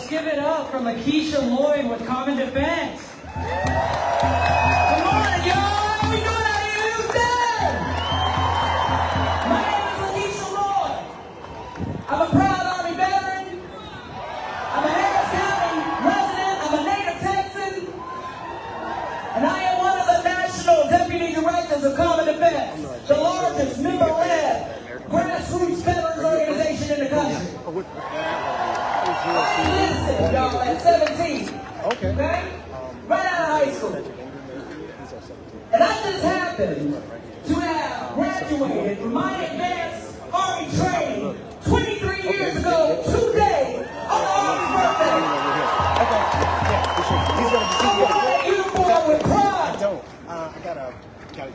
Let's give it up for Lakiesha Lloyd with Common Defense. Good morning, y'all. How we doing out here in Houston? My name is Lakiesha Lloyd. I'm a proud Army veteran. I'm a Harris County resident. I'm a native Texan. And I am one of the national deputy directors of Common Defense, the largest member-led grassroots veterans organization in the country. I enlisted, y'all, at 17. Okay? Right out of high school. And I just happened to have graduated from my advanced Army training 23 years ago today on the Army's birthday. I wore that uniform with pride.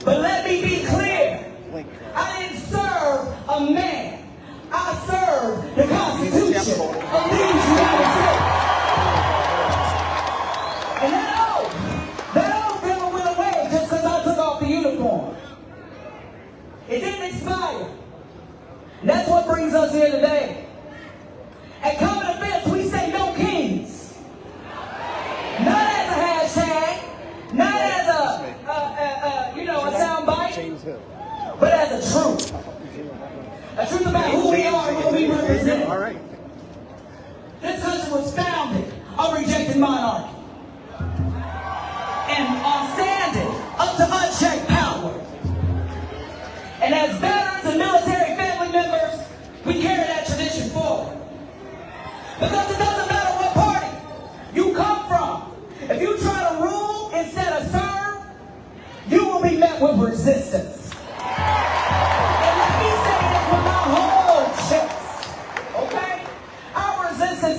But let me be clear. I didn't serve a man. I served the Constitution of these United States. And that oath never went away just because I took off the uniform. It didn't expire. And that's what brings us here today. At Common Defense, we say no kings. Not as a hashtag, not as a soundbite, but as a truth. A truth about who we are and what we represent. All right. This country was founded on rejecting monarchy and on standing up to unchecked power. And as veterans and military family members, we carry that tradition forward. Because it doesn't matter what party you come from. If you try to rule instead of serve, you will be met with resistance.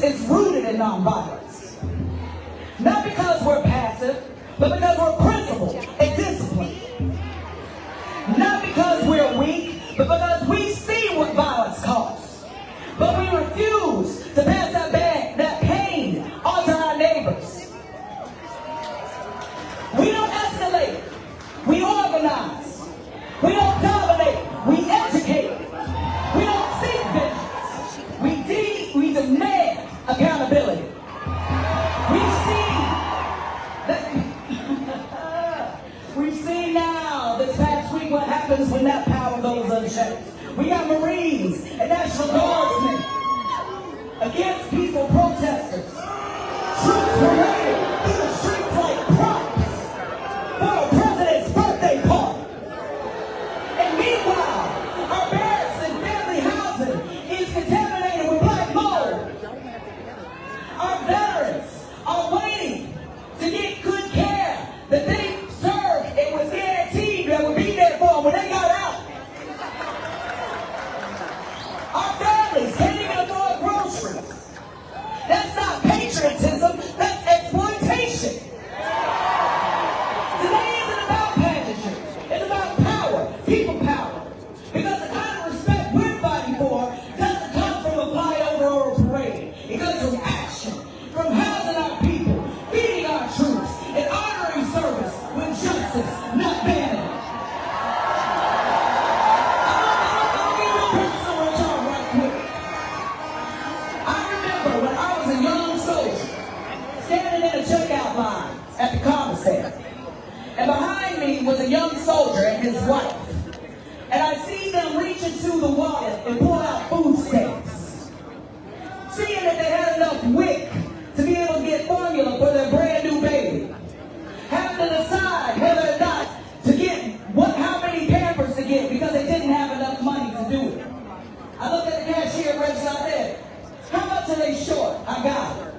Is rooted in nonviolence. Not because we're passive, but because we're principled and disciplined. Not because we're weak, but because we see what violence costs. But we refuse to pass that pain onto our neighbors. We don't escalate. We organize. We don't dominate. We educate. We don't seek vengeance. We demand accountability. We've seen now this past week what happens when that power goes unchecked. We got Marines and National Guardsmen against peaceful protesters. Troops paraded through the streets like props for a president's birthday party. And meanwhile, our barracks and family housing is contaminated with black mold. Our veterans are waiting to get good care that they served and was guaranteed that would be there for them when they got out. Our families can't even afford groceries. That's not patriotism, that's exploitation. Today isn't about pageantry, it's about power, people power. Because the kind of respect we're fighting for doesn't come from a flyover or a parade. It comes from action, from housing our people, feeding our troops, and honoring service with justice, not vanity. I'll be real personal with y'all right quick. I remember when I was a young soldier, standing in a checkout line at the commissary. And behind me was a young soldier and his wife. And I see them reach into the wallet and pull out food stamps. Seeing that they had enough wick to be able to get formula for their brand new baby. Having to decide whether or not to get how many Pampers to get because they didn't have enough money to do it. I looked at the cashier register and I said, how much are they short? I got it.